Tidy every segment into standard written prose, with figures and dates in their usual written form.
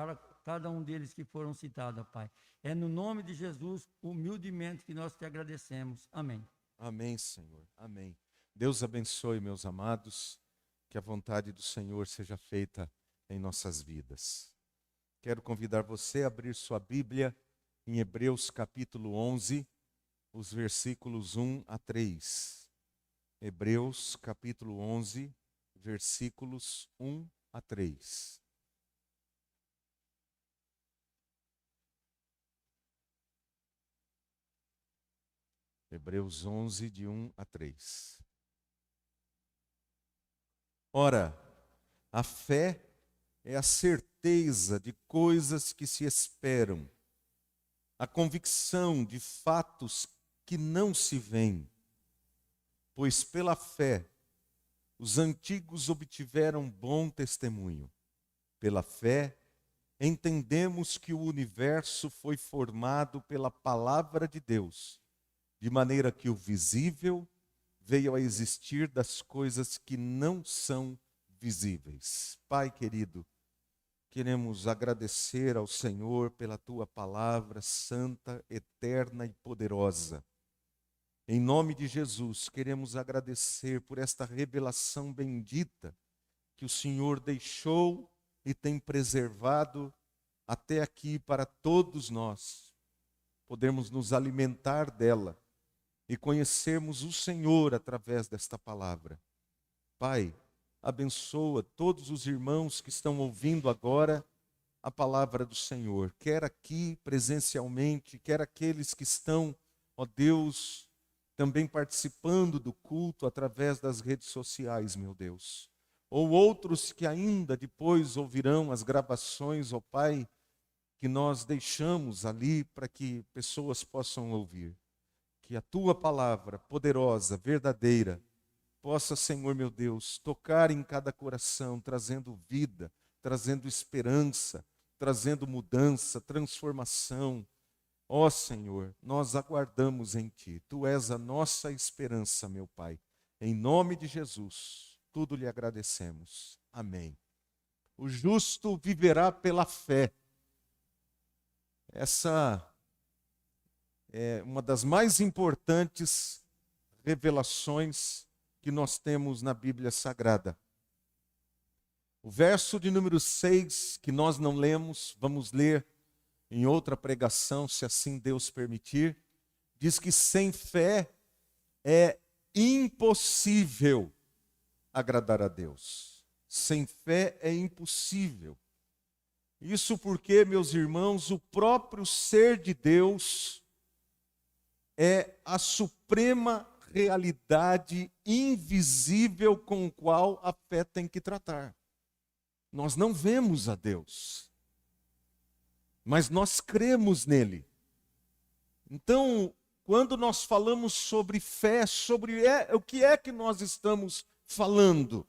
para cada um deles que foram citados, Pai. É no nome de Jesus, humildemente, que nós te agradecemos. Amém. Amém, Senhor. Amém. Deus abençoe, meus amados, que a vontade do Senhor seja feita em nossas vidas. Quero convidar você a abrir sua Bíblia em Hebreus capítulo 11, os versículos 1 a 3. Hebreus capítulo 11, versículos 1 a 3. Hebreus 11, de 1 a 3. Ora, a fé é a certeza de coisas que se esperam, a convicção de fatos que não se veem. Pois pela fé os antigos obtiveram bom testemunho. Pela fé entendemos que o universo foi formado pela palavra de Deus, de maneira que o visível veio a existir das coisas que não são visíveis. Pai querido, queremos agradecer ao Senhor pela tua palavra santa, eterna e poderosa. Em nome de Jesus, queremos agradecer por esta revelação bendita que o Senhor deixou e tem preservado até aqui para todos nós. Podemos nos alimentar dela e conhecermos o Senhor através desta palavra. Pai, abençoa todos os irmãos que estão ouvindo agora a palavra do Senhor, quer aqui presencialmente, quer aqueles que estão, ó Deus, também participando do culto através das redes sociais, meu Deus. Ou outros que ainda depois ouvirão as gravações, ó Pai, que nós deixamos ali para que pessoas possam ouvir. Que a tua palavra poderosa, verdadeira, possa, Senhor meu Deus, tocar em cada coração, trazendo vida, trazendo esperança, trazendo mudança, transformação. Ó Senhor, nós aguardamos em Ti. Tu és a nossa esperança, meu Pai. Em nome de Jesus, tudo lhe agradecemos. Amém. O justo viverá pela fé. Essa é uma das mais importantes revelações que nós temos na Bíblia Sagrada. O verso de número 6, que nós não lemos, vamos ler em outra pregação, se assim Deus permitir, diz que sem fé é impossível agradar a Deus. Sem fé é impossível. Isso porque, meus irmãos, o próprio ser de Deus é a suprema realidade invisível com o qual a fé tem que tratar. Nós não vemos a Deus, mas nós cremos nele. Então, quando nós falamos sobre fé, o que é que nós estamos falando?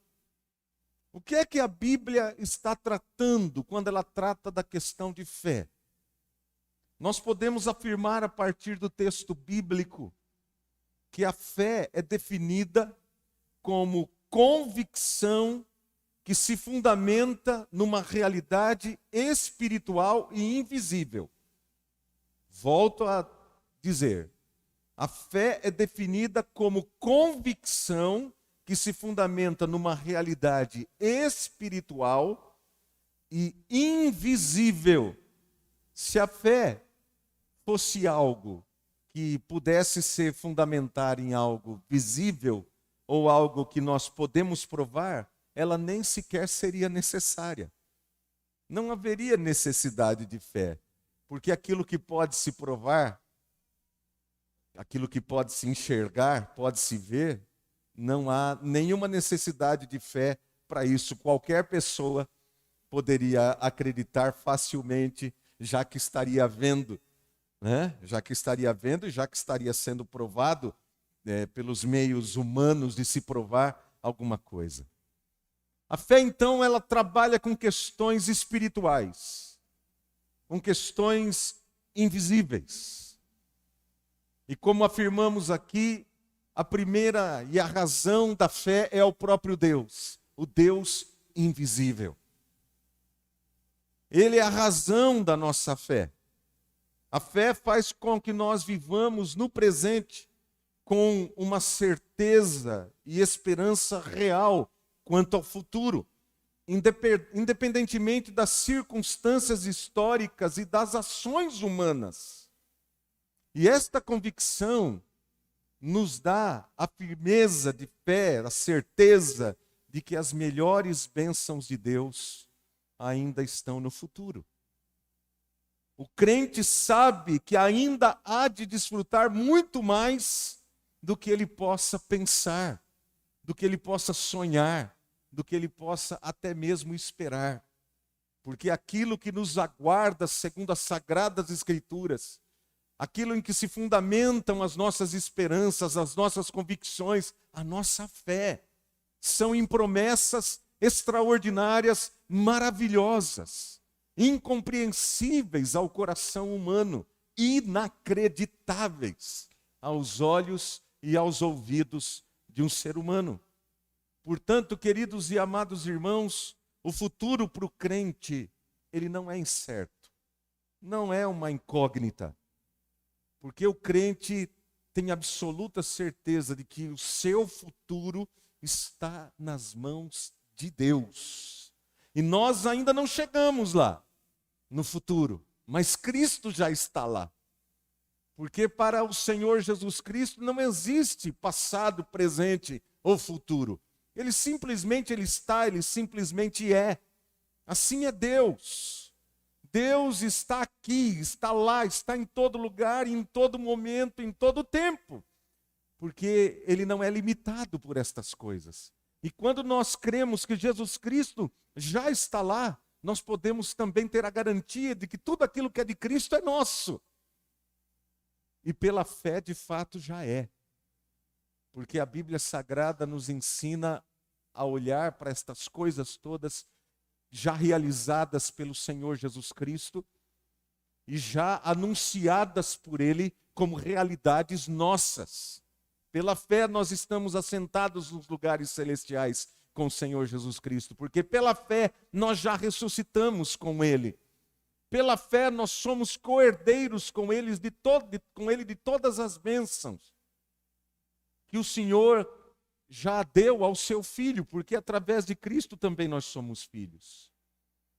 O que é que a Bíblia está tratando quando ela trata da questão de fé? Nós podemos afirmar a partir do texto bíblico que a fé é definida como convicção que se fundamenta numa realidade espiritual e invisível. Volto a dizer, a fé é definida como convicção que se fundamenta numa realidade espiritual e invisível. Se a fé fosse algo que pudesse ser fundamentar em algo visível ou algo que nós podemos provar, ela nem sequer seria necessária. Não haveria necessidade de fé, porque aquilo que pode se provar, aquilo que pode se enxergar, pode se ver, não há nenhuma necessidade de fé para isso. Qualquer pessoa poderia acreditar facilmente, já que estaria vendo, né? Já que estaria vendo e já que estaria sendo provado pelos meios humanos de se provar alguma coisa. A fé, então, ela trabalha com questões espirituais, com questões invisíveis. E como afirmamos aqui, a primeira e a razão da fé é o próprio Deus, o Deus invisível. Ele é a razão da nossa fé. A fé faz com que nós vivamos no presente com uma certeza e esperança real quanto ao futuro, independentemente das circunstâncias históricas e das ações humanas. E esta convicção nos dá a firmeza de fé, a certeza de que as melhores bênçãos de Deus ainda estão no futuro. O crente sabe que ainda há de desfrutar muito mais do que ele possa pensar, do que ele possa sonhar, do que ele possa até mesmo esperar. Porque aquilo que nos aguarda, segundo as Sagradas Escrituras, aquilo em que se fundamentam as nossas esperanças, as nossas convicções, a nossa fé, são em promessas extraordinárias, maravilhosas, incompreensíveis ao coração humano, inacreditáveis aos olhos e aos ouvidos de um ser humano. Portanto, queridos e amados irmãos, o futuro para o crente, ele não é incerto, não é uma incógnita, porque o crente tem absoluta certeza de que o seu futuro está nas mãos de Deus. E nós ainda não chegamos lá, no futuro, mas Cristo já está lá. Porque para o Senhor Jesus Cristo não existe passado, presente ou futuro. Ele simplesmente está, ele simplesmente é. Assim é Deus. Deus está aqui, está lá, está em todo lugar, em todo momento, em todo tempo. Porque ele não é limitado por estas coisas. E quando nós cremos que Jesus Cristo já está lá, nós podemos também ter a garantia de que tudo aquilo que é de Cristo é nosso. E pela fé, de fato, já é. Porque a Bíblia Sagrada nos ensina a olhar para estas coisas todas já realizadas pelo Senhor Jesus Cristo e já anunciadas por Ele como realidades nossas. Pela fé nós estamos assentados nos lugares celestiais com o Senhor Jesus Cristo, porque pela fé nós já ressuscitamos com Ele. Pela fé nós somos co-herdeiros com Ele de todas as bênçãos que o Senhor já deu ao seu Filho, porque através de Cristo também nós somos filhos.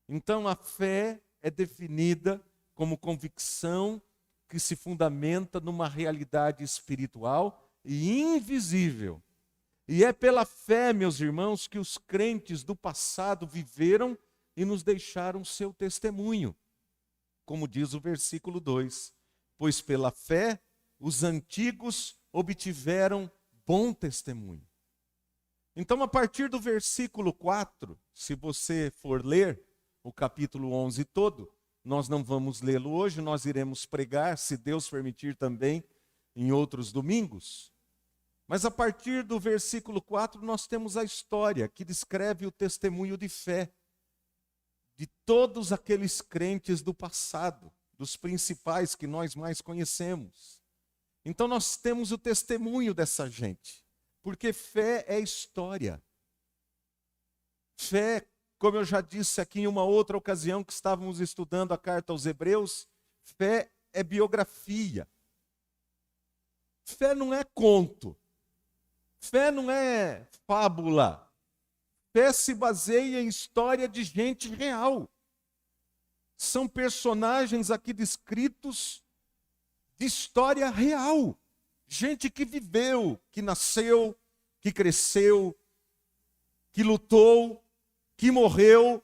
Então a fé é definida como convicção que se fundamenta numa realidade espiritual e invisível. E é pela fé, meus irmãos, que os crentes do passado viveram e nos deixaram seu testemunho. Como diz o versículo 2, pois pela fé os antigos obtiveram bom testemunho. Então, a partir do versículo 4, se você for ler o capítulo 11 todo, nós não vamos lê-lo hoje, nós iremos pregar, se Deus permitir também, em outros domingos. Mas a partir do versículo 4, nós temos a história que descreve o testemunho de fé de todos aqueles crentes do passado, dos principais que nós mais conhecemos. Então nós temos o testemunho dessa gente, porque fé é história. Fé, como eu já disse aqui em uma outra ocasião que estávamos estudando a carta aos Hebreus, fé é biografia. Fé não é conto. Fé não é fábula. Fé se baseia em história de gente real. São personagens aqui descritos de história real. Gente que viveu, que nasceu, que cresceu, que lutou, que morreu.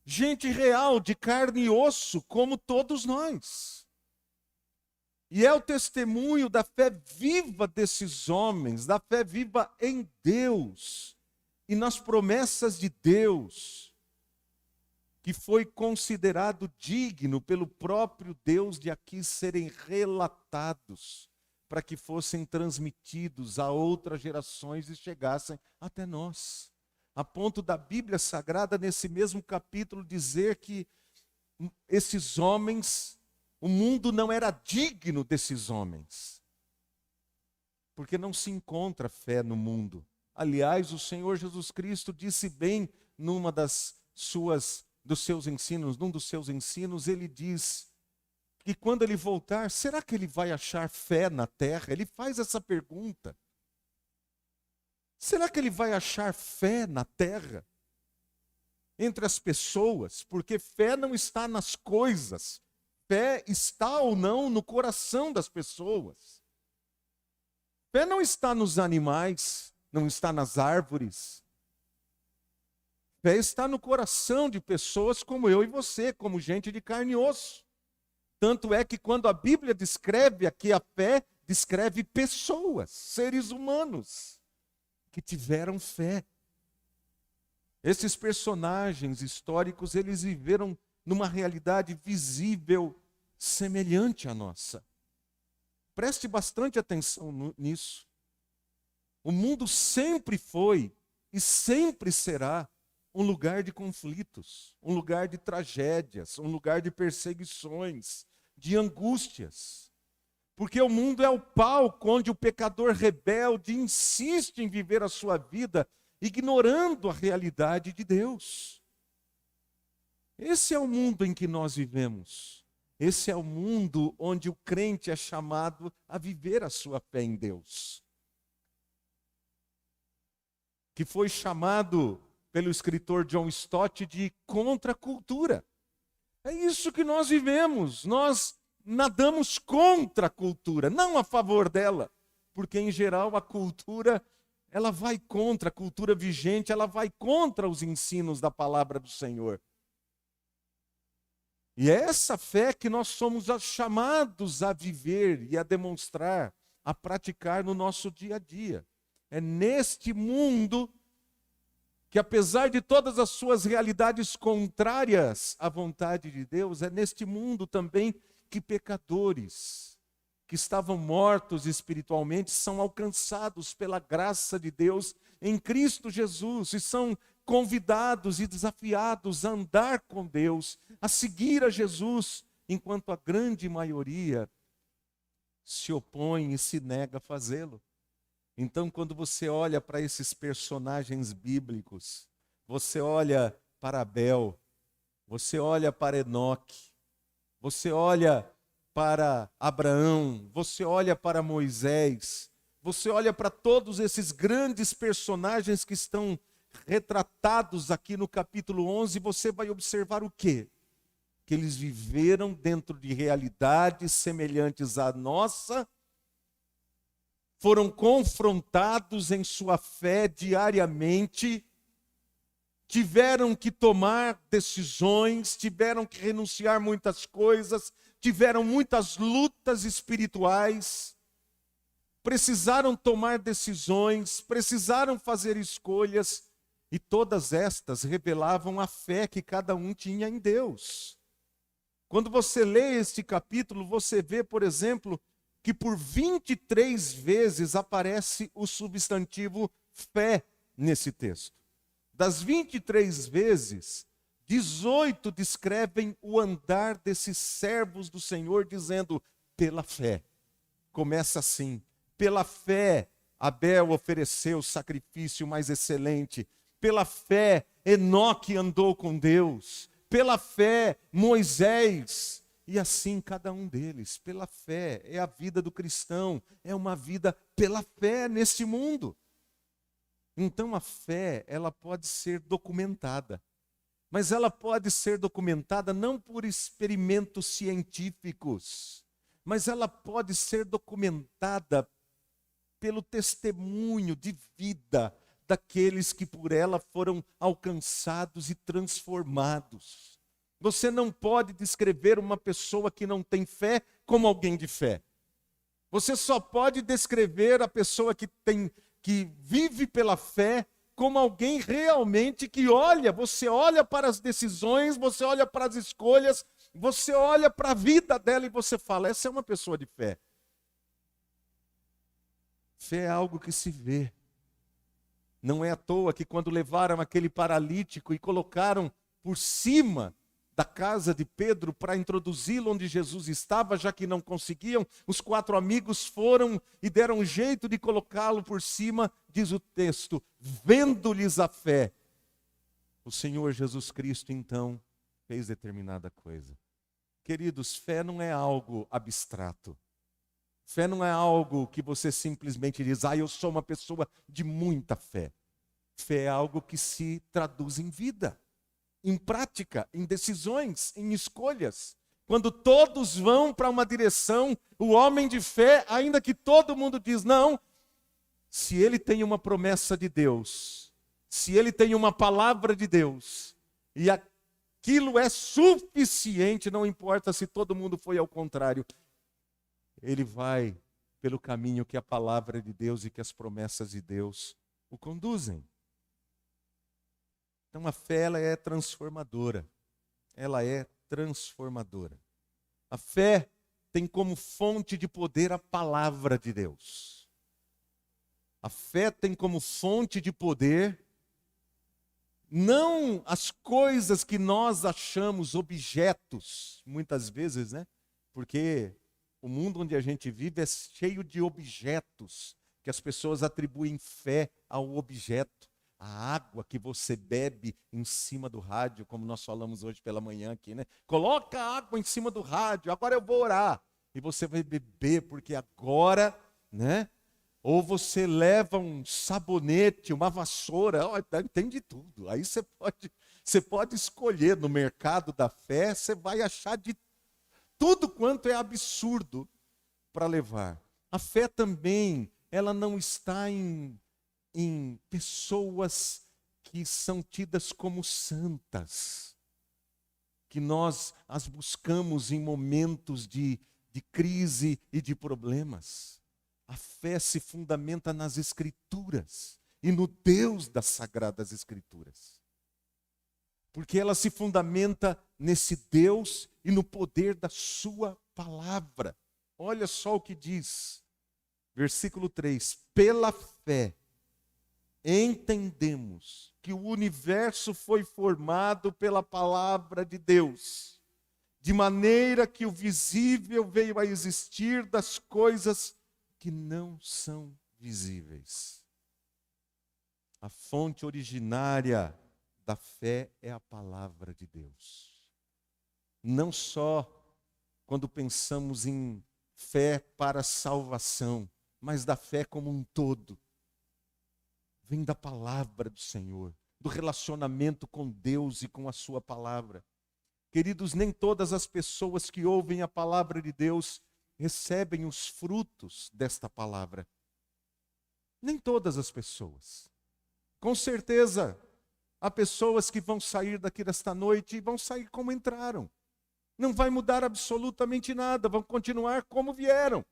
Gente real, de carne e osso, como todos nós. E é o testemunho da fé viva desses homens, da fé viva em Deus e nas promessas de Deus, que foi considerado digno pelo próprio Deus de aqui serem relatados, para que fossem transmitidos a outras gerações e chegassem até nós. A ponto da Bíblia Sagrada, nesse mesmo capítulo, dizer que esses homens, o mundo não era digno desses homens, porque não se encontra fé no mundo. Aliás, o Senhor Jesus Cristo disse bem numa das suas num dos seus ensinos, ele diz que quando ele voltar, será que ele vai achar fé na terra? Ele faz essa pergunta. Será que ele vai achar fé na terra? Entre as pessoas, porque fé não está nas coisas. Fé está ou não no coração das pessoas. Fé não está nos animais, não está nas árvores. Fé está no coração de pessoas como eu e você, como gente de carne e osso. Tanto é que quando a Bíblia descreve aqui a fé, descreve pessoas, seres humanos, que tiveram fé. Esses personagens históricos, eles viveram numa realidade visível, semelhante à nossa. Preste bastante atenção nisso. O mundo sempre foi e sempre será um lugar de conflitos, um lugar de tragédias, um lugar de perseguições, de angústias. Porque o mundo é o palco onde o pecador rebelde insiste em viver a sua vida ignorando a realidade de Deus. Esse é o mundo em que nós vivemos. Esse é o mundo onde o crente é chamado a viver a sua fé em Deus. Que foi chamado pelo escritor John Stott de contracultura. É isso que nós vivemos. Nós nadamos contra a cultura, não a favor dela. Porque, em geral, a cultura, ela vai contra, a cultura vigente, ela vai contra os ensinos da palavra do Senhor. E é essa fé que nós somos chamados a viver e a demonstrar, a praticar no nosso dia a dia. É neste mundo que, apesar de todas as suas realidades contrárias à vontade de Deus, é neste mundo também que pecadores que estavam mortos espiritualmente são alcançados pela graça de Deus em Cristo Jesus e são convidados e desafiados a andar com Deus, a seguir a Jesus, enquanto a grande maioria se opõe e se nega a fazê-lo. Então, quando você olha para esses personagens bíblicos, você olha para Abel, você olha para Enoque, você olha para Abraão, você olha para Moisés, você olha para todos esses grandes personagens que estão retratados aqui no capítulo 11, você vai observar o quê? Que eles viveram dentro de realidades semelhantes à nossa, foram confrontados em sua fé diariamente, tiveram que tomar decisões, tiveram que renunciar muitas coisas, tiveram muitas lutas espirituais, precisaram tomar decisões, precisaram fazer escolhas, e todas estas revelavam a fé que cada um tinha em Deus. Quando você lê este capítulo, você vê, por exemplo, que por 23 vezes aparece o substantivo fé nesse texto. Das 23 vezes, 18 descrevem o andar desses servos do Senhor, dizendo, pela fé. Começa assim, pela fé, Abel ofereceu o sacrifício mais excelente. Pela fé, Enoque andou com Deus. Pela fé, Moisés. E assim cada um deles. Pela fé, é a vida do cristão. É uma vida pela fé neste mundo. Então a fé, ela pode ser documentada. Mas ela pode ser documentada não por experimentos científicos. Mas ela pode ser documentada pelo testemunho de vida daqueles que por ela foram alcançados e transformados. Você não pode descrever uma pessoa que não tem fé como alguém de fé. Você só pode descrever a pessoa que vive pela fé como alguém realmente que olha, você olha para as decisões, você olha para as escolhas, você olha para a vida dela e você fala, essa é uma pessoa de fé. Fé é algo que se vê. Não é à toa que quando levaram aquele paralítico e colocaram por cima da casa de Pedro para introduzi-lo onde Jesus estava, já que não conseguiam, os 4 amigos foram e deram um jeito de colocá-lo por cima, diz o texto, vendo-lhes a fé. O Senhor Jesus Cristo, então, fez determinada coisa. Queridos, fé não é algo abstrato. Fé não é algo que você simplesmente diz, eu sou uma pessoa de muita fé. Fé é algo que se traduz em vida, em prática, em decisões, em escolhas. Quando todos vão para uma direção, o homem de fé, ainda que todo mundo diz não, se ele tem uma promessa de Deus, se ele tem uma palavra de Deus, e aquilo é suficiente, não importa se todo mundo foi ao contrário, ele vai pelo caminho que a palavra de Deus e que as promessas de Deus o conduzem. Então a fé, ela é transformadora. Ela é transformadora. A fé tem como fonte de poder a palavra de Deus. A fé tem como fonte de poder não as coisas que nós achamos objetos, muitas vezes, né? Porque o mundo onde a gente vive é cheio de objetos, que as pessoas atribuem fé ao objeto. A água que você bebe em cima do rádio, como nós falamos hoje pela manhã aqui, né? Coloca a água em cima do rádio, agora eu vou orar. E você vai beber, porque agora, né? Ou você leva um sabonete, uma vassoura, tem de tudo. Aí você pode escolher no mercado da fé, você vai achar de tudo quanto é absurdo para levar. A fé também, ela não está em pessoas que são tidas como santas, que nós as buscamos em momentos de crise e de problemas. A fé se fundamenta nas Escrituras e no Deus das Sagradas Escrituras. Porque ela se fundamenta nesse Deus e no poder da sua palavra. Olha só o que diz, versículo 3. Pela fé, entendemos que o universo foi formado pela palavra de Deus, de maneira que o visível veio a existir das coisas que não são visíveis. A fonte originária da fé é a palavra de Deus. Não só quando pensamos em fé para salvação, mas da fé como um todo. Vem da palavra do Senhor, do relacionamento com Deus e com a sua palavra. Queridos, nem todas as pessoas que ouvem a palavra de Deus recebem os frutos desta palavra. Nem todas as pessoas. Com certeza, há pessoas que vão sair daqui desta noite e vão sair como entraram. Não vai mudar absolutamente nada, vão continuar como vieram.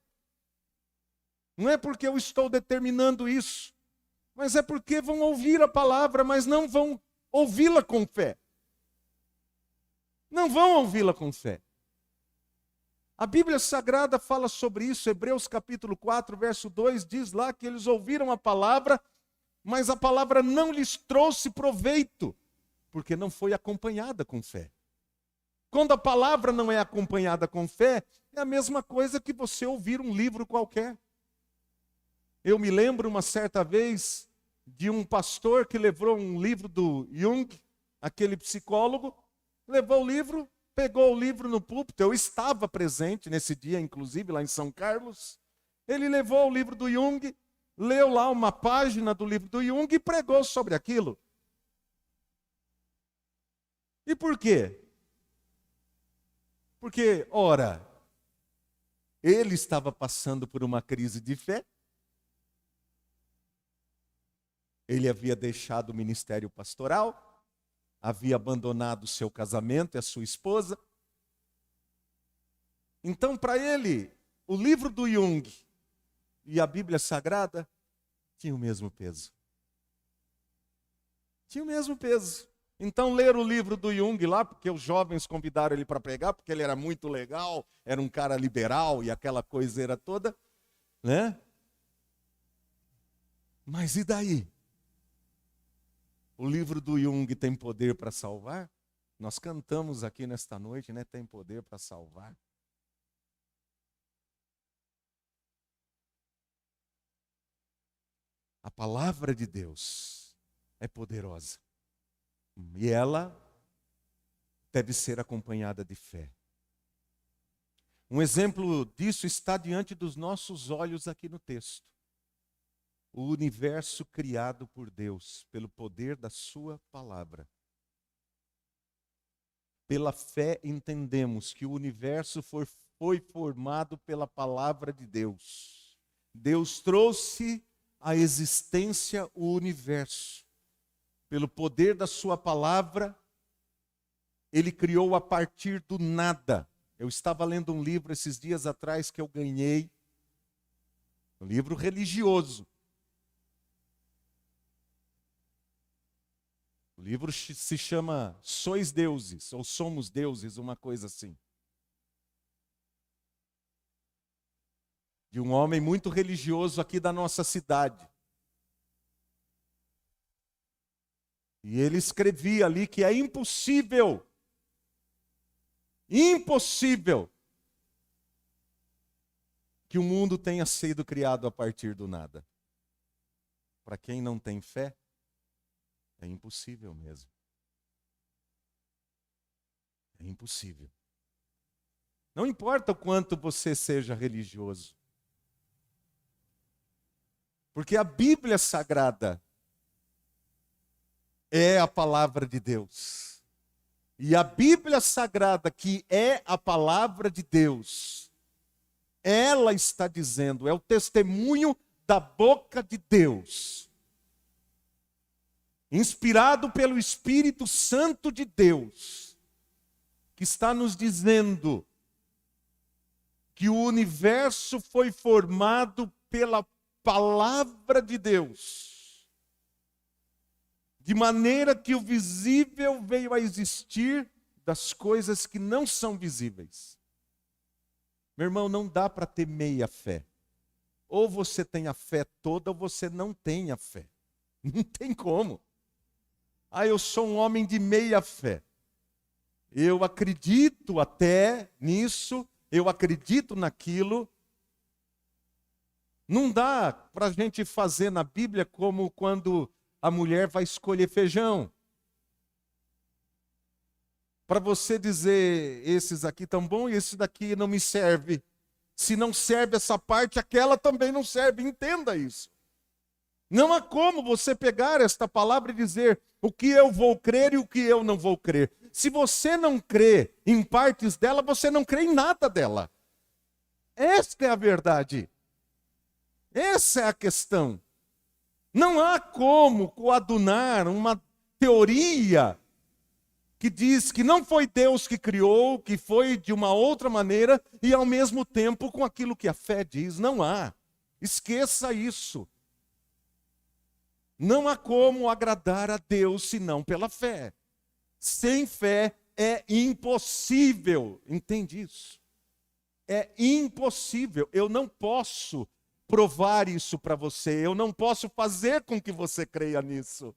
Não é porque eu estou determinando isso, mas é porque vão ouvir a palavra, mas não vão ouvi-la com fé. Não vão ouvi-la com fé. A Bíblia Sagrada fala sobre isso, Hebreus capítulo 4, verso 2, diz lá que eles ouviram a palavra, mas a palavra não lhes trouxe proveito, porque não foi acompanhada com fé. Quando a palavra não é acompanhada com fé, é a mesma coisa que você ouvir um livro qualquer. Eu me lembro uma certa vez de um pastor que levou um livro do Jung, aquele psicólogo, levou o livro, pegou o livro no púlpito, eu estava presente nesse dia, inclusive, lá em São Carlos. Ele levou o livro do Jung, leu lá uma página do livro do Jung e pregou sobre aquilo. E por quê? Porque, ora, ele estava passando por uma crise de fé, ele havia deixado o ministério pastoral, havia abandonado o seu casamento e a sua esposa. Então, para ele, o livro do Jung e a Bíblia Sagrada tinham o mesmo peso. Tinha o mesmo peso. Então, ler o livro do Jung lá, porque os jovens convidaram ele para pregar, porque ele era muito legal, era um cara liberal e aquela coiseira toda, né? Mas e daí? O livro do Jung tem poder para salvar? Nós cantamos aqui nesta noite, né? Tem poder para salvar. A palavra de Deus é poderosa. E ela deve ser acompanhada de fé. Um exemplo disso está diante dos nossos olhos aqui no texto. O universo criado por Deus, pelo poder da sua palavra. Pela fé entendemos que o universo foi formado pela palavra de Deus. Deus trouxe à existência o universo. Pelo poder da sua palavra, Ele criou a partir do nada. Eu estava lendo um livro esses dias atrás que eu ganhei, um livro religioso. O livro se chama Sois Deuses, ou Somos Deuses, uma coisa assim. De um homem muito religioso aqui da nossa cidade. E ele escrevia ali que é impossível que o mundo tenha sido criado a partir do nada. Para quem não tem fé, é impossível mesmo. É impossível. Não importa o quanto você seja religioso. Porque a Bíblia Sagrada é a palavra de Deus. E a Bíblia Sagrada, que é a palavra de Deus, ela está dizendo, é o testemunho da boca de Deus, inspirado pelo Espírito Santo de Deus, que está nos dizendo que o universo foi formado pela palavra de Deus, de maneira que o visível veio a existir das coisas que não são visíveis. Meu irmão, não dá para ter meia fé. Ou você tem a fé toda, ou você não tem a fé. Não tem como. Ah, eu sou um homem de meia fé. Eu acredito até nisso, eu acredito naquilo. Não dá para a gente fazer na Bíblia como quando a mulher vai escolher feijão. Para você dizer, esses aqui estão bons e esse daqui não me serve. Se não serve essa parte, aquela também não serve. Entenda isso. Não há como você pegar esta palavra e dizer o que eu vou crer e o que eu não vou crer. Se você não crê em partes dela, você não crê em nada dela. Essa é a verdade. Essa é a questão. Não há como coadunar uma teoria que diz que não foi Deus que criou, que foi de uma outra maneira, e ao mesmo tempo com aquilo que a fé diz. Não há. Esqueça isso. Não há como agradar a Deus senão pela fé. Sem fé é impossível. Entende isso? É impossível. Eu não posso provar isso para você. Eu não posso fazer com que você creia nisso.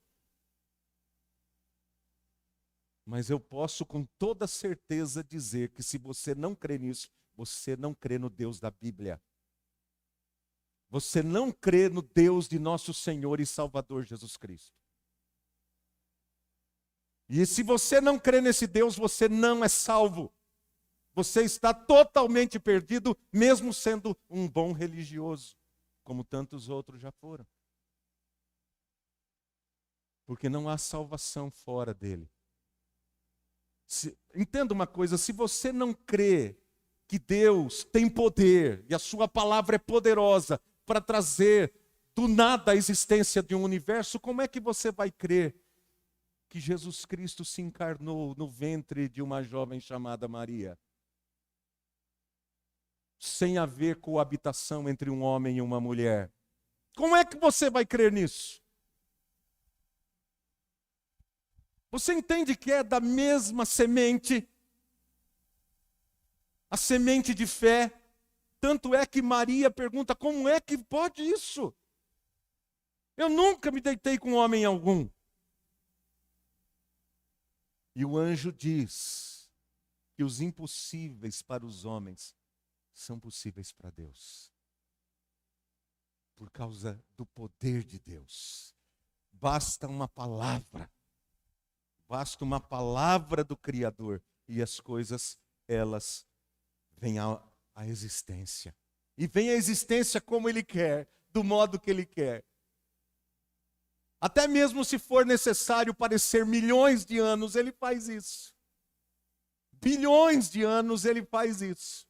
Mas eu posso com toda certeza dizer que se você não crê nisso, você não crê no Deus da Bíblia. Você não crê no Deus de nosso Senhor e Salvador Jesus Cristo. E se você não crê nesse Deus, você não é salvo. Você está totalmente perdido, mesmo sendo um bom religioso, como tantos outros já foram. Porque não há salvação fora dele. Entenda uma coisa, se você não crê que Deus tem poder e a sua palavra é poderosa para trazer do nada a existência de um universo, como é que você vai crer que Jesus Cristo se encarnou no ventre de uma jovem chamada Maria? Sem haver coabitação entre um homem e uma mulher. Como é que você vai crer nisso? Você entende que é da mesma semente, a semente de fé? Tanto é que Maria pergunta, como é que pode isso? Eu nunca me deitei com homem algum. E o anjo diz que os impossíveis para os homens são possíveis para Deus. Por causa do poder de Deus. Basta uma palavra. Basta uma palavra do Criador e as coisas, elas vêm à existência. E vem à existência como Ele quer, do modo que Ele quer. Até mesmo se for necessário parecer milhões de anos, Ele faz isso. Bilhões de anos Ele faz isso.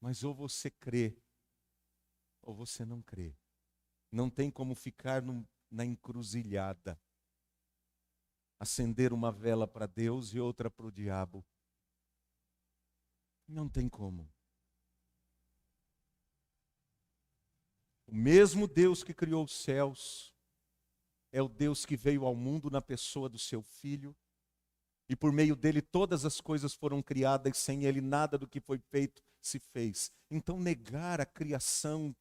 Mas ou você crê, ou você não crê. Não tem como ficar na encruzilhada. Acender uma vela para Deus e outra para o diabo. Não tem como. O mesmo Deus que criou os céus é o Deus que veio ao mundo na pessoa do seu Filho. E por meio dele todas as coisas foram criadas e sem ele nada do que foi feito se fez. Então negar a criação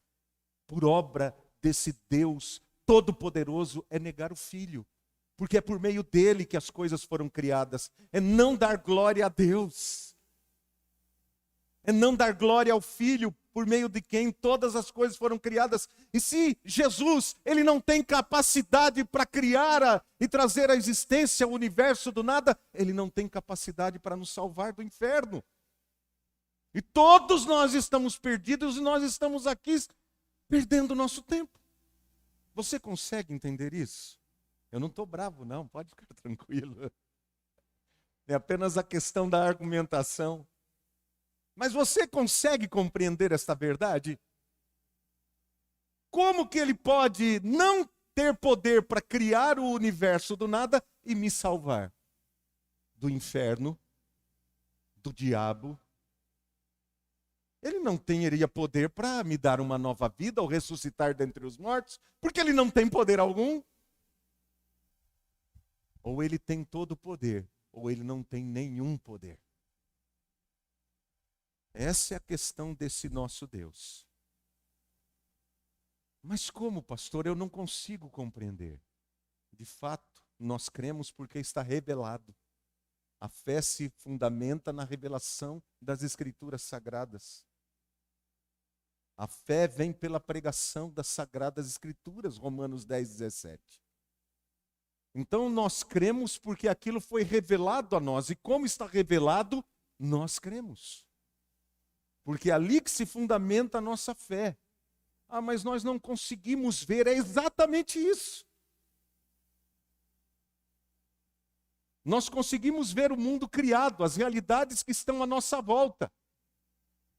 por obra desse Deus todo-poderoso é negar o Filho. Porque é por meio dele que as coisas foram criadas. É não dar glória a Deus. É não dar glória ao Filho, por meio de quem todas as coisas foram criadas. E se Jesus, ele não tem capacidade para criar e trazer à existência o universo do nada, ele não tem capacidade para nos salvar do inferno. E todos nós estamos perdidos e nós estamos aqui perdendo o nosso tempo. Você consegue entender isso? Eu não estou bravo não, pode ficar tranquilo. É apenas a questão da argumentação. Mas você consegue compreender esta verdade? Como que ele pode não ter poder para criar o universo do nada e me salvar do inferno, do diabo? Ele não teria poder para me dar uma nova vida ou ressuscitar dentre os mortos, porque ele não tem poder algum. Ou ele tem todo o poder, ou ele não tem nenhum poder. Essa é a questão desse nosso Deus. Mas como, pastor, eu não consigo compreender? De fato, nós cremos porque está revelado. A fé se fundamenta na revelação das Escrituras Sagradas. A fé vem pela pregação das Sagradas Escrituras, Romanos 10, 17. Então nós cremos porque aquilo foi revelado a nós. E como está revelado, nós cremos. Porque é ali que se fundamenta a nossa fé. Ah, mas nós não conseguimos ver. É exatamente isso. Nós conseguimos ver o mundo criado, as realidades que estão à nossa volta.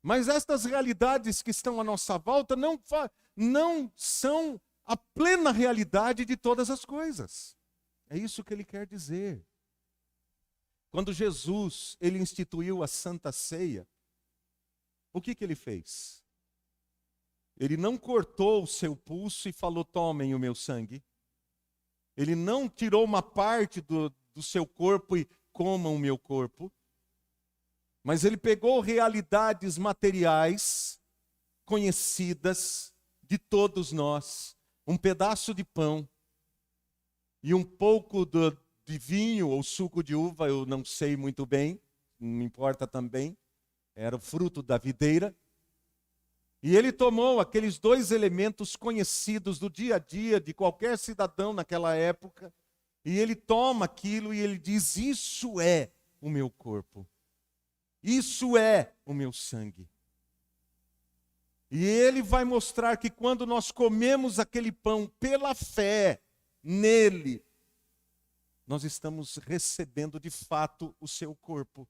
Mas estas realidades que estão à nossa volta não são a plena realidade de todas as coisas. É isso que ele quer dizer. Quando Jesus, ele instituiu a Santa Ceia, o que ele fez? Ele não cortou o seu pulso e falou, tomem o meu sangue. Ele não tirou uma parte do seu corpo e comam o meu corpo. Mas ele pegou realidades materiais, conhecidas de todos nós, um pedaço de pão e um pouco de vinho ou suco de uva, eu não sei muito bem, não importa também, era o fruto da videira. E ele tomou aqueles dois elementos conhecidos do dia a dia de qualquer cidadão naquela época, e ele toma aquilo e ele diz, isso é o meu corpo. Isso é o meu sangue. E ele vai mostrar que quando nós comemos aquele pão pela fé nele, nós estamos recebendo de fato o seu corpo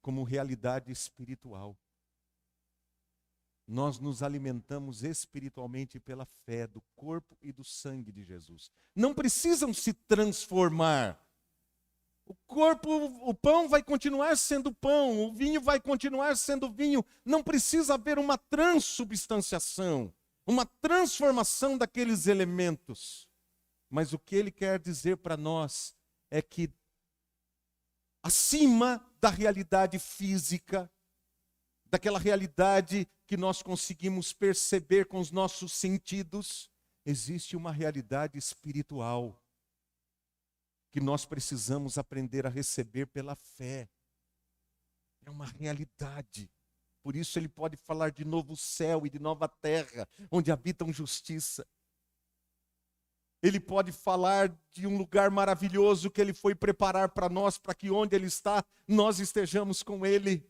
como realidade espiritual. Nós nos alimentamos espiritualmente pela fé do corpo e do sangue de Jesus. Não precisam se transformar. O corpo, o pão vai continuar sendo pão, o vinho vai continuar sendo vinho. Não precisa haver uma transubstanciação, uma transformação daqueles elementos. Mas o que ele quer dizer para nós é que acima da realidade física, daquela realidade que nós conseguimos perceber com os nossos sentidos, existe uma realidade espiritual que nós precisamos aprender a receber pela fé. É uma realidade. Por isso ele pode falar de novo céu e de nova terra, onde habitam justiça. Ele pode falar de um lugar maravilhoso que Ele foi preparar para nós, para que onde Ele está, nós estejamos com Ele.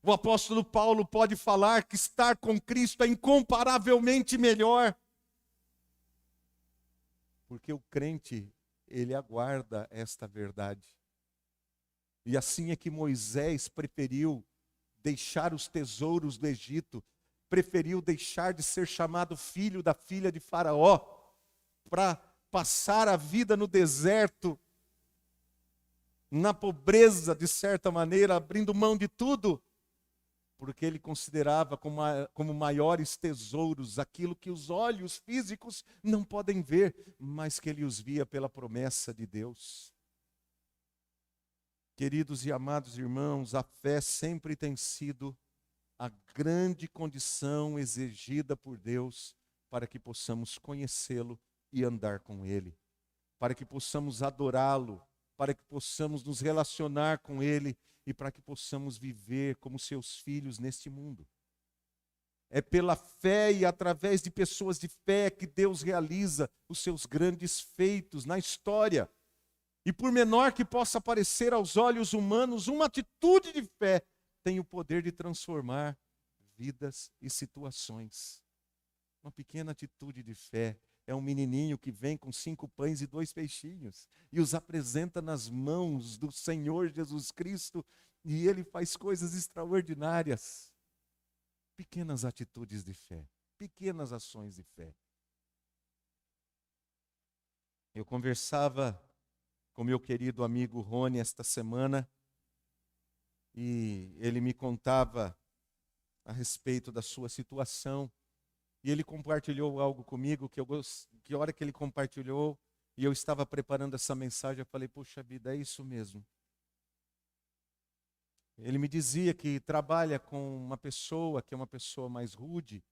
O apóstolo Paulo pode falar que estar com Cristo é incomparavelmente melhor. Porque o crente, ele aguarda esta verdade. E assim é que Moisés preferiu deixar os tesouros do Egito, preferiu deixar de ser chamado filho da filha de Faraó, para passar a vida no deserto, na pobreza, de certa maneira, abrindo mão de tudo, porque ele considerava como maiores tesouros aquilo que os olhos físicos não podem ver, mas que ele os via pela promessa de Deus. Queridos e amados irmãos, a fé sempre tem sido a grande condição exigida por Deus para que possamos conhecê-lo e andar com Ele, para que possamos adorá-lo, para que possamos nos relacionar com Ele e para que possamos viver como seus filhos neste mundo. É pela fé e através de pessoas de fé que Deus realiza os seus grandes feitos na história. E por menor que possa parecer aos olhos humanos, uma atitude de fé tem o poder de transformar vidas e situações. Uma pequena atitude de fé é um menininho que vem com 5 pães e 2 peixinhos e os apresenta nas mãos do Senhor Jesus Cristo e Ele faz coisas extraordinárias. Pequenas atitudes de fé, pequenas ações de fé. Eu conversava com meu querido amigo Rony esta semana e ele me contava a respeito da sua situação. E ele compartilhou algo comigo que a hora que ele compartilhou, e eu estava preparando essa mensagem, eu falei, poxa vida, é isso mesmo. Ele me dizia que trabalha com uma pessoa que é uma pessoa mais rude.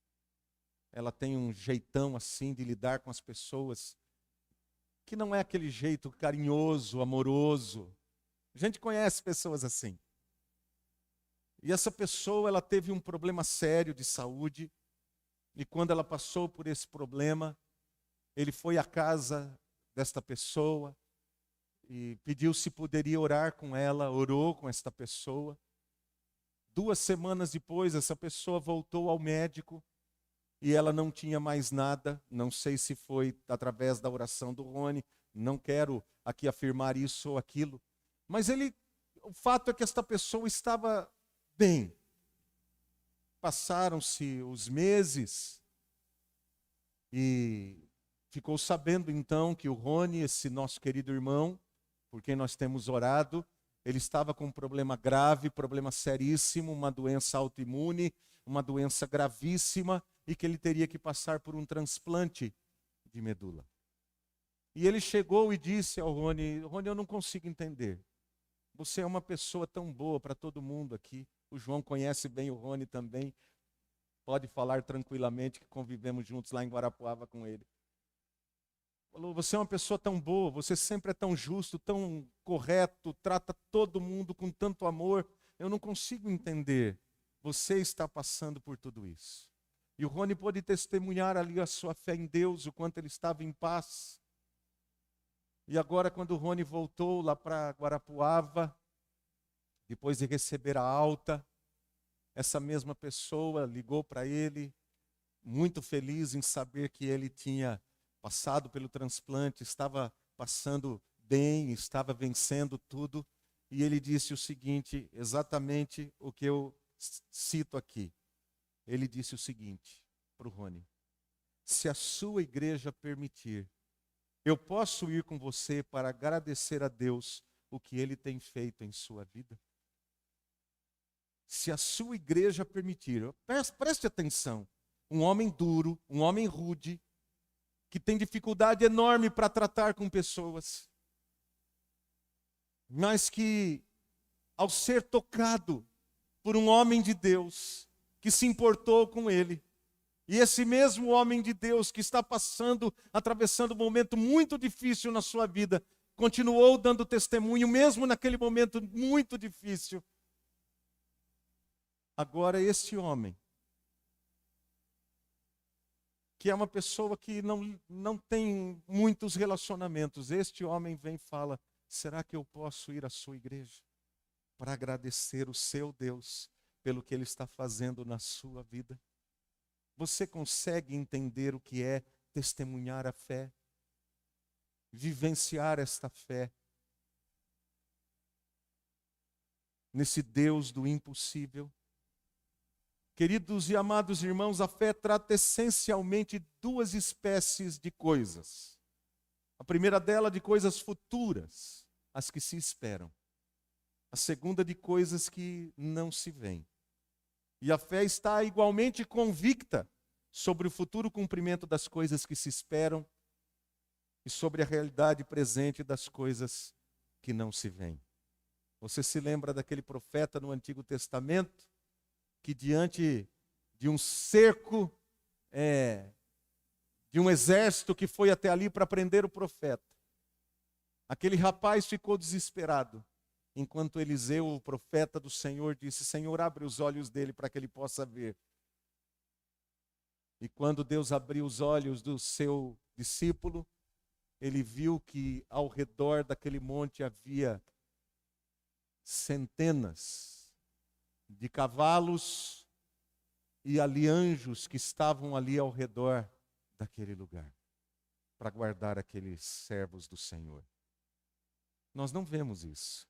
Ela tem um jeitão assim de lidar com as pessoas, que não é aquele jeito carinhoso, amoroso. A gente conhece pessoas assim. E essa pessoa, ela teve um problema sério de saúde. E quando ela passou por esse problema, ele foi à casa desta pessoa e pediu se poderia orar com ela, orou com esta pessoa. 2 semanas depois, essa pessoa voltou ao médico e ela não tinha mais nada. Não sei se foi através da oração do Rony, não quero aqui afirmar isso ou aquilo. Mas o fato é que esta pessoa estava bem. Passaram-se os meses e ficou sabendo então que o Rony, esse nosso querido irmão, por quem nós temos orado, ele estava com um problema grave, problema seríssimo, uma doença autoimune, uma doença gravíssima e que ele teria que passar por um transplante de medula. E ele chegou e disse ao Rony, Rony, eu não consigo entender. Você é uma pessoa tão boa para todo mundo aqui. O João conhece bem o Rony também. Pode falar tranquilamente que convivemos juntos lá em Guarapuava com ele. Falou, você é uma pessoa tão boa, você sempre é tão justo, tão correto, trata todo mundo com tanto amor. Eu não consigo entender. Você está passando por tudo isso. E o Rony pôde testemunhar ali a sua fé em Deus, o quanto ele estava em paz. E agora, quando o Rony voltou lá para Guarapuava, depois de receber a alta, essa mesma pessoa ligou para ele, muito feliz em saber que ele tinha passado pelo transplante, estava passando bem, estava vencendo tudo. E ele disse o seguinte, exatamente o que eu cito aqui. Ele disse o seguinte para o Rony, se a sua igreja permitir, eu posso ir com você para agradecer a Deus o que Ele tem feito em sua vida? Se a sua igreja permitir, preste atenção, um homem duro, um homem rude, que tem dificuldade enorme para tratar com pessoas, mas que, ao ser tocado por um homem de Deus, que se importou com ele, e esse mesmo homem de Deus que está atravessando um momento muito difícil na sua vida, continuou dando testemunho, mesmo naquele momento muito difícil. Agora esse homem, que é uma pessoa que não tem muitos relacionamentos. Este homem vem e fala: será que eu posso ir à sua igreja para agradecer o seu Deus pelo que Ele está fazendo na sua vida? Você consegue entender o que é testemunhar a fé? Vivenciar esta fé nesse Deus do impossível? Queridos e amados irmãos, a fé trata essencialmente duas espécies de coisas. A primeira dela de coisas futuras, as que se esperam. A segunda de coisas que não se veem. E a fé está igualmente convicta sobre o futuro cumprimento das coisas que se esperam e sobre a realidade presente das coisas que não se veem. Você se lembra daquele profeta no Antigo Testamento que diante de um cerco, de um exército que foi até ali para prender o profeta, aquele rapaz ficou desesperado, enquanto Eliseu, o profeta do Senhor, disse: Senhor, abre os olhos dele para que ele possa ver. E quando Deus abriu os olhos do seu discípulo, ele viu que ao redor daquele monte havia centenas de cavalos e ali anjos que estavam ali ao redor daquele lugar para guardar aqueles servos do Senhor. Nós não vemos isso,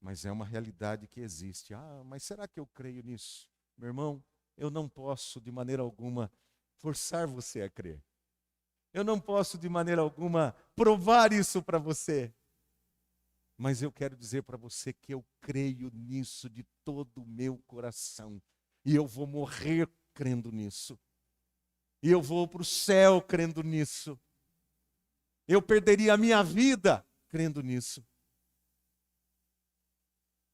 mas é uma realidade que existe. Mas será que eu creio nisso? Meu irmão, eu não posso de maneira alguma forçar você a crer. Eu não posso de maneira alguma provar isso para você. Mas eu quero dizer para você que eu creio nisso de todo o meu coração. E eu vou morrer crendo nisso. E eu vou para o céu crendo nisso. Eu perderia a minha vida crendo nisso.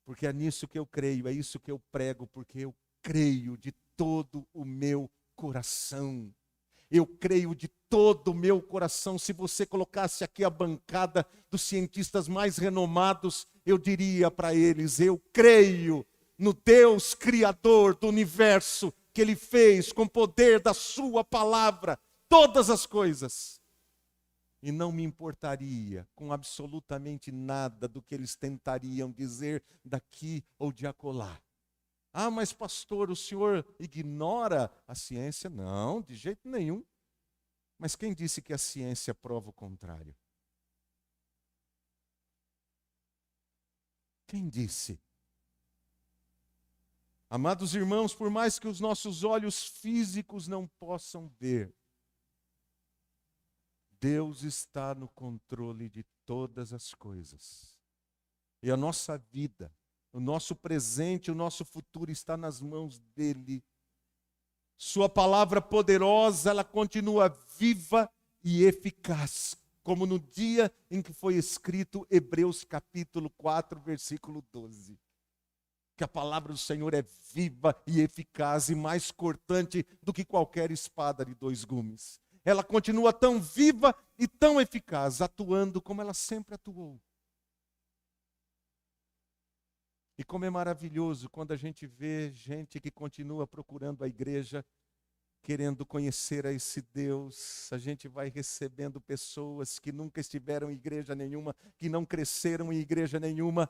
Porque é nisso que eu creio, é isso que eu prego, porque eu creio de todo o meu coração. Eu creio de todo o meu coração. Se você colocasse aqui a bancada dos cientistas mais renomados, eu diria para eles: eu creio no Deus Criador do universo, que Ele fez com o poder da sua palavra todas as coisas. E não me importaria com absolutamente nada do que eles tentariam dizer daqui ou de acolá. Mas pastor, o senhor ignora a ciência? Não, de jeito nenhum. Mas quem disse que a ciência prova o contrário? Quem disse? Amados irmãos, por mais que os nossos olhos físicos não possam ver, Deus está no controle de todas as coisas. E a nossa vida, o nosso presente, o nosso futuro está nas mãos dEle. Sua palavra poderosa, ela continua viva e eficaz, como no dia em que foi escrito Hebreus capítulo 4, versículo 12. Que a palavra do Senhor é viva e eficaz e mais cortante do que qualquer espada de dois gumes. Ela continua tão viva e tão eficaz, atuando como ela sempre atuou. E como é maravilhoso quando a gente vê gente que continua procurando a igreja, querendo conhecer a esse Deus. A gente vai recebendo pessoas que nunca estiveram em igreja nenhuma, que não cresceram em igreja nenhuma,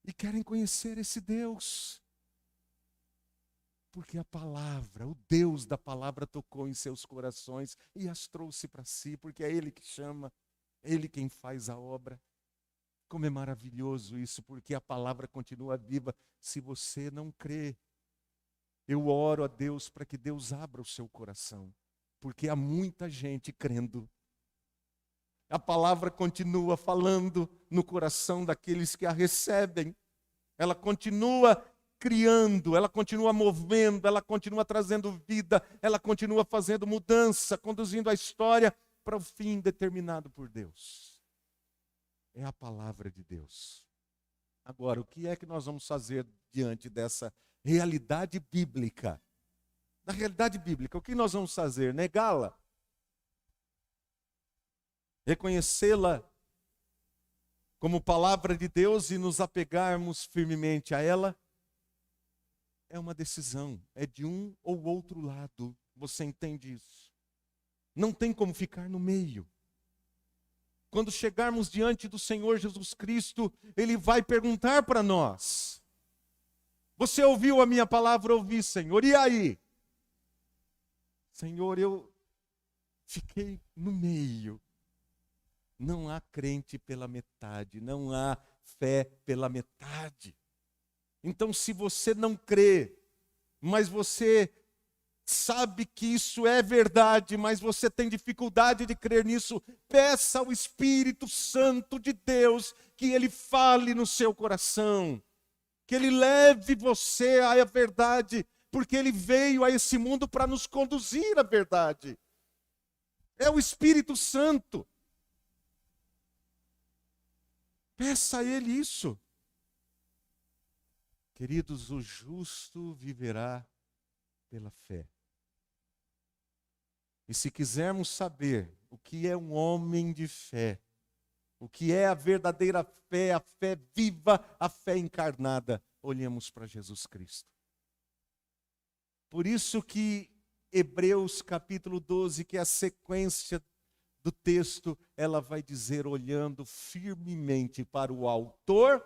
e querem conhecer esse Deus. Porque a palavra, o Deus da palavra tocou em seus corações e as trouxe para si, porque é Ele que chama, é Ele quem faz a obra. Como é maravilhoso isso, porque a palavra continua viva se você não crê. Eu oro a Deus para que Deus abra o seu coração, porque há muita gente crendo. A palavra continua falando no coração daqueles que a recebem. Ela continua criando, ela continua movendo, ela continua trazendo vida, ela continua fazendo mudança, conduzindo a história para o fim determinado por Deus. É a palavra de Deus. Agora, o que é que nós vamos fazer diante dessa realidade bíblica? Da realidade bíblica, o que nós vamos fazer? Negá-la? Reconhecê-la como palavra de Deus e nos apegarmos firmemente a ela? É uma decisão, é de um ou outro lado. você entende isso? Não tem como ficar no meio. Quando chegarmos diante do Senhor Jesus Cristo, Ele vai perguntar para nós: você ouviu a minha palavra? Ouvi, Senhor. E aí? Senhor, eu fiquei no meio. Não há crente pela metade, não há fé pela metade. Então, se você não crê, mas você sabe que isso é verdade, mas você tem dificuldade de crer nisso, peça ao Espírito Santo de Deus que Ele fale no seu coração, que Ele leve você à verdade, porque Ele veio a esse mundo para nos conduzir à verdade. É o Espírito Santo. Peça a Ele isso. Queridos, o justo viverá pela fé. E se quisermos saber o que é um homem de fé, o que é a verdadeira fé, a fé viva, a fé encarnada, olhemos para Jesus Cristo. Por isso que Hebreus capítulo 12, que é a sequência do texto, ela vai dizer, olhando firmemente para o autor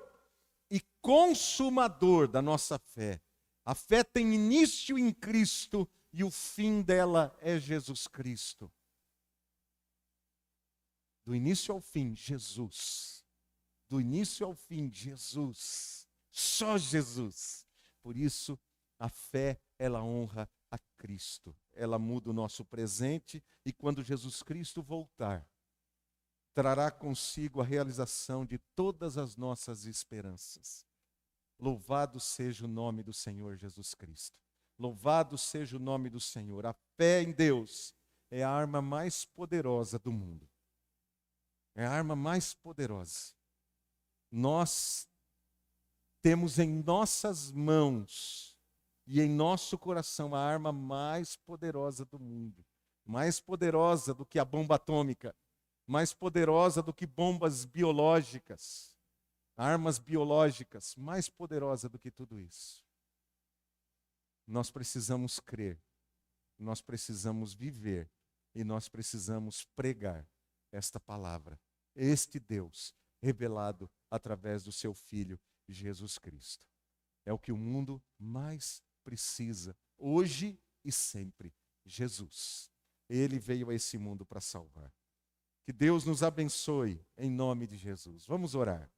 e consumador da nossa fé. A fé tem início em Cristo e o fim dela é Jesus Cristo. Do início ao fim, Jesus. Do início ao fim, Jesus. Só Jesus. Por isso, a fé, ela honra a Cristo. Ela muda o nosso presente e quando Jesus Cristo voltar, trará consigo a realização de todas as nossas esperanças. Louvado seja o nome do Senhor Jesus Cristo. Louvado seja o nome do Senhor. A fé em Deus é a arma mais poderosa do mundo. É a arma mais poderosa. Nós temos em nossas mãos e em nosso coração a arma mais poderosa do mundo. Mais poderosa do que a bomba atômica. Mais poderosa do que bombas biológicas. Armas biológicas. Mais poderosa do que tudo isso. Nós precisamos crer, nós precisamos viver e nós precisamos pregar esta palavra, este Deus revelado através do seu Filho Jesus Cristo. É o que o mundo mais precisa, hoje e sempre, Jesus. Ele veio a esse mundo para salvar. Que Deus nos abençoe em nome de Jesus. Vamos orar.